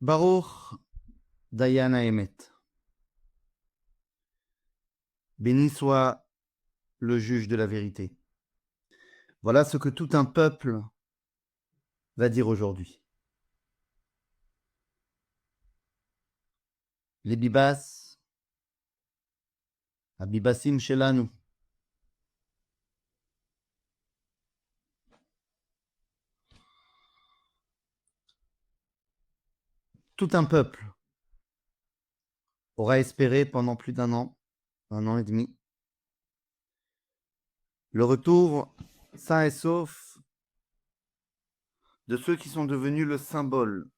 Baruch Dayan Haemet. Béni soit le juge de la vérité. Voilà ce que tout un peuple va dire aujourd'hui. Les bibas, Abibasim Shelanu. Tout un peuple aura espéré pendant plus d'un an et demi, le retour sain et sauf de ceux qui sont devenus le symbole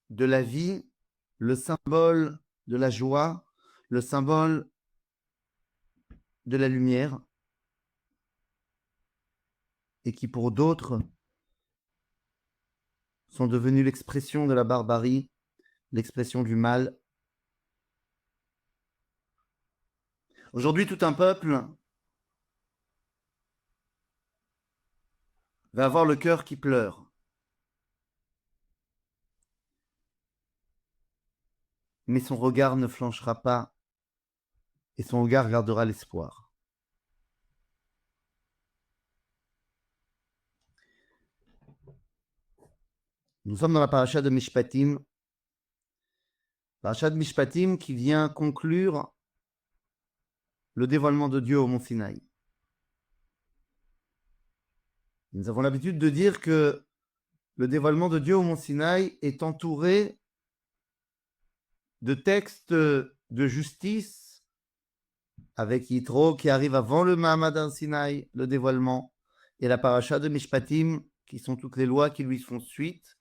de la vie, le symbole de la joie, le symbole de la lumière, et qui pour d'autres sont devenus l'expression de la barbarie, l'expression du mal. Aujourd'hui, tout un peuple va avoir le cœur qui pleure. Mais son regard ne flanchera pas et son regard gardera l'espoir. Nous sommes dans la paracha de Mishpatim qui vient conclure le dévoilement de Dieu au mont Sinaï. Nous avons l'habitude de dire que le dévoilement de Dieu au mont Sinaï est entouré de textes de justice, avec Yitro qui arrive avant le Mahamad Sinaï, le dévoilement, et la paracha de Mishpatim, qui sont toutes les lois qui lui font suite,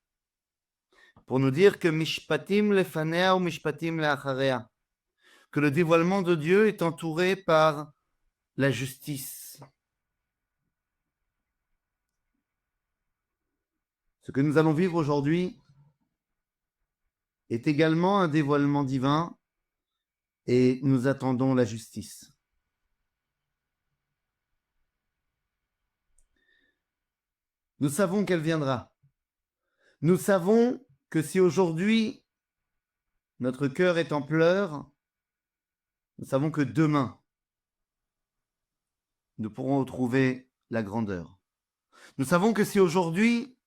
pour nous dire que Mishpatim lefanea ou Mishpatim leacharea, que le dévoilement de Dieu est entouré par la justice. Ce que nous allons vivre aujourd'hui est également un dévoilement divin et nous attendons la justice. Nous savons qu'elle viendra. Nous savons que si aujourd'hui notre cœur est en pleurs, nous savons que demain nous pourrons retrouver la grandeur. Nous savons que si aujourd'hui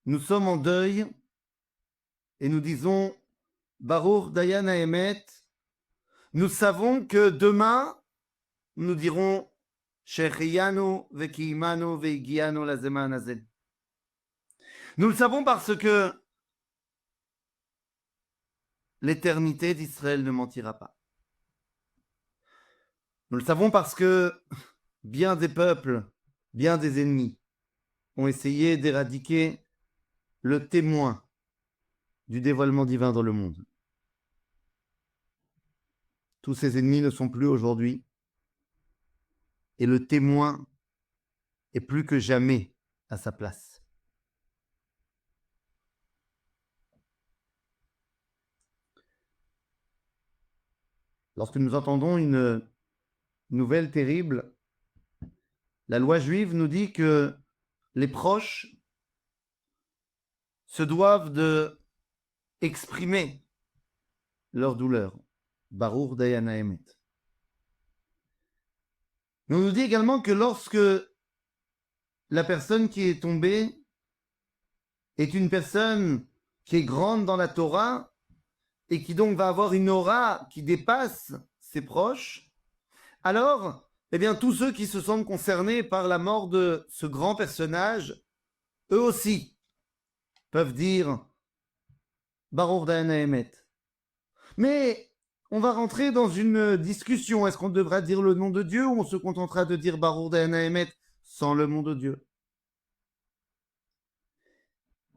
nous sommes en deuil et nous disons Baruch Dayan Haemet, nous savons que demain nous dirons Shehecheyanu vekiimanu veigianu lazeman hazeh. Nous le savons parce que l'éternité d'Israël ne mentira pas. Nous le savons parce que bien des peuples, bien des ennemis ont essayé d'éradiquer le témoin du dévoilement divin dans le monde. Tous ces ennemis ne sont plus aujourd'hui et le témoin est plus que jamais à sa place. Lorsque nous entendons une nouvelle terrible, la loi juive nous dit que les proches se doivent de exprimer leur douleur. Baruch Dayan Haemet. Mais on nous dit également que lorsque la personne qui est tombée est une personne qui est grande dans la Torah et qui donc va avoir une aura qui dépasse ses proches, alors, eh bien, tous ceux qui se sentent concernés par la mort de ce grand personnage, eux aussi peuvent dire Baruch Dayan Haemet. Mais on va rentrer dans une discussion. Est-ce qu'on devra dire le nom de Dieu ou on se contentera de dire Baruch Dayan Haemet sans le nom de Dieu?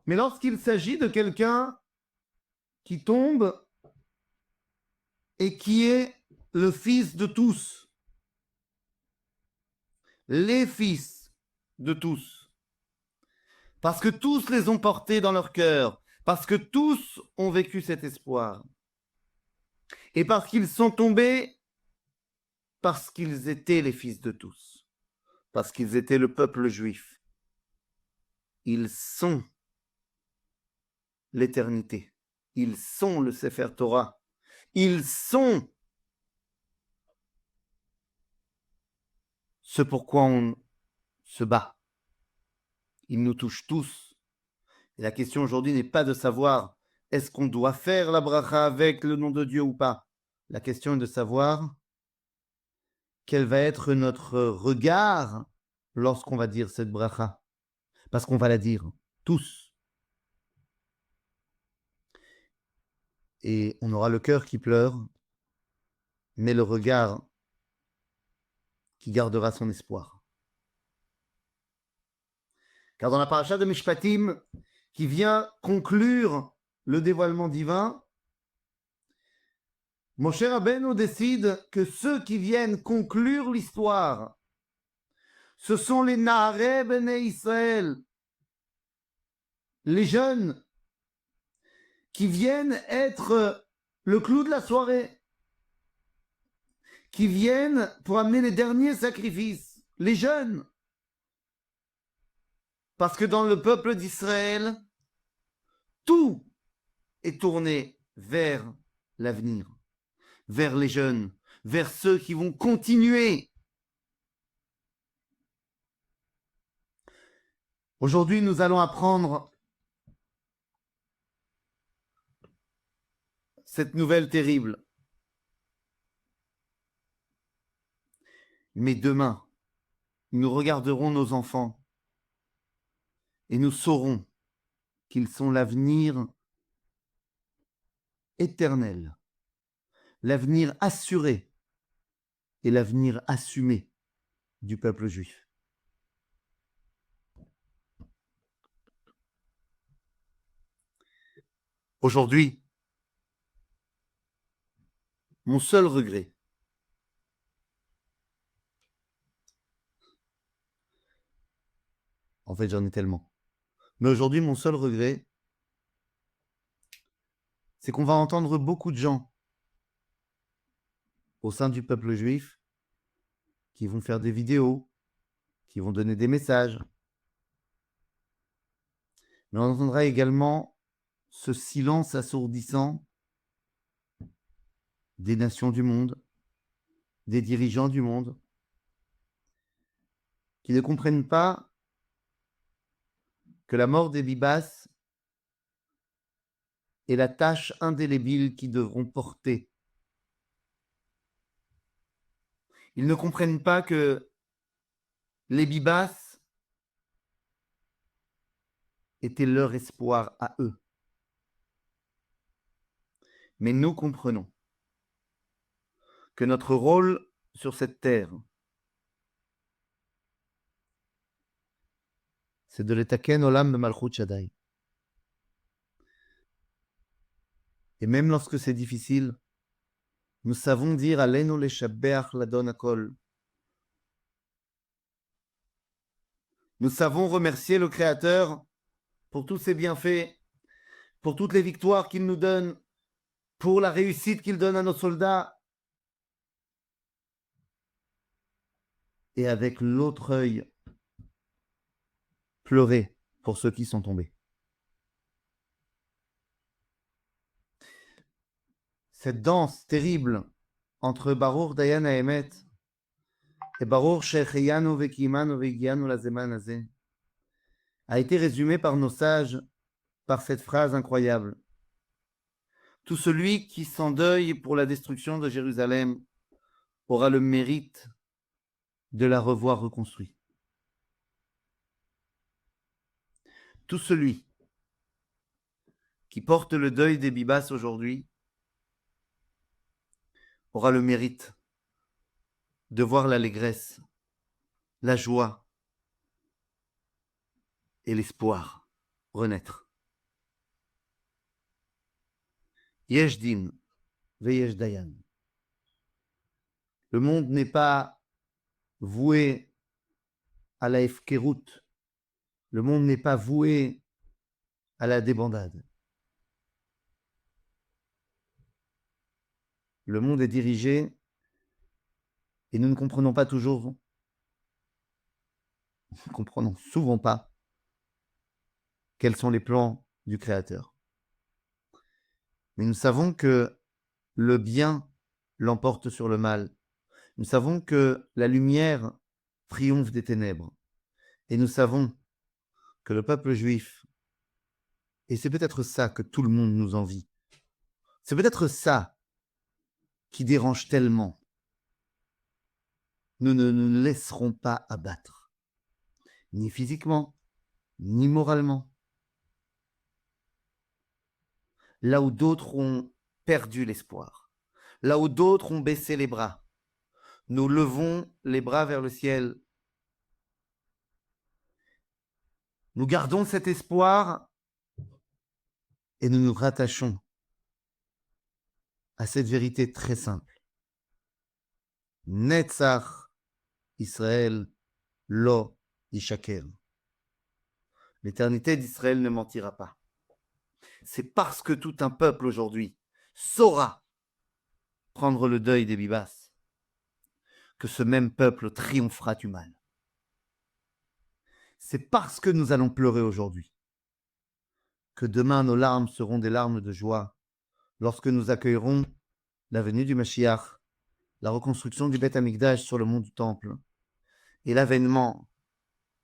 Mais lorsqu'il s'agit de quelqu'un qui tombe et qui est le fils de tous, les fils de tous, parce que tous les ont portés dans leur cœur, parce que tous ont vécu cet espoir, et parce qu'ils sont tombés, parce qu'ils étaient les fils de tous, parce qu'ils étaient le peuple juif. Ils sont l'éternité. Ils sont le Sefer Torah. Ils sont ce pourquoi on se bat. Ils nous touchent tous. Et la question aujourd'hui n'est pas de savoir est-ce qu'on doit faire la bracha avec le nom de Dieu ou pas. La question est de savoir quel va être notre regard lorsqu'on va dire cette bracha. Parce qu'on va la dire tous. Et on aura le cœur qui pleure, mais le regard qui gardera son espoir. Car dans la paracha de Mishpatim, qui vient conclure le dévoilement divin, Moshe Rabbeinu décide que ceux qui viennent conclure l'histoire, ce sont les Naharei Bnei Israël, les jeunes qui viennent être le clou de la soirée, qui viennent pour amener les derniers sacrifices, les jeunes. Parce que dans le peuple d'Israël, tout est tourné vers l'avenir, vers les jeunes, vers ceux qui vont continuer. Aujourd'hui, nous allons apprendre cette nouvelle terrible. Mais demain, nous regarderons nos enfants et nous saurons qu'ils sont l'avenir éternel, l'avenir assuré et l'avenir assumé du peuple juif. Aujourd'hui, mon seul regret, en fait j'en ai tellement, mais aujourd'hui mon seul regret, c'est qu'on va entendre beaucoup de gens au sein du peuple juif qui vont faire des vidéos, qui vont donner des messages. Mais on entendra également ce silence assourdissant des nations du monde, des dirigeants du monde, qui ne comprennent pas que la mort des Bibas est la tâche indélébile qu'ils devront porter. Ils ne comprennent pas que les Bibas étaient leur espoir à eux. Mais nous comprenons que notre rôle sur cette terre, c'est de l'étaken olam de Malchut Shaddai. Et même lorsque c'est difficile, nous savons dire Aleinu leshabeach ladon hakol. Nous savons remercier le Créateur pour tous ses bienfaits, pour toutes les victoires qu'il nous donne, pour la réussite qu'il donne à nos soldats. Et avec l'autre œil, pleurer pour ceux qui sont tombés. Cette danse terrible entre Baruch Dayan Haemet et Baruch Shehecheyanu Vekimanu Vegianu Lazeman Hazeh a été résumée par nos sages par cette phrase incroyable. Tout celui qui s'endeuille pour la destruction de Jérusalem aura le mérite de la revoir reconstruite. Tout celui qui porte le deuil des Bibas aujourd'hui aura le mérite de voir l'allégresse, la joie et l'espoir renaître. Yesh din veyesh dayan. Le monde n'est pas voué à la efkerut. Le monde n'est pas voué à la débandade. Le monde est dirigé et nous ne comprenons pas toujours, nous ne comprenons souvent pas quels sont les plans du Créateur. Mais nous savons que le bien l'emporte sur le mal. Nous savons que la lumière triomphe des ténèbres. Et nous savons que le peuple juif, et c'est peut-être ça que tout le monde nous envie, c'est peut-être ça qui dérange tellement. Nous ne nous laisserons pas abattre, ni physiquement, ni moralement. Là où d'autres ont perdu l'espoir, là où d'autres ont baissé les bras, nous levons les bras vers le ciel. Nous gardons cet espoir et nous nous rattachons à cette vérité très simple. Netzach Israël lo yishaker. L'éternité d'Israël ne mentira pas. C'est parce que tout un peuple aujourd'hui saura prendre le deuil des Bibas que ce même peuple triomphera du mal. C'est parce que nous allons pleurer aujourd'hui que demain nos larmes seront des larmes de joie lorsque nous accueillerons la venue du Mashiach, la reconstruction du Beth Amikdash sur le mont du Temple et l'avènement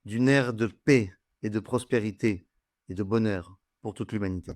d'une ère de paix et de prospérité et de bonheur pour toute l'humanité.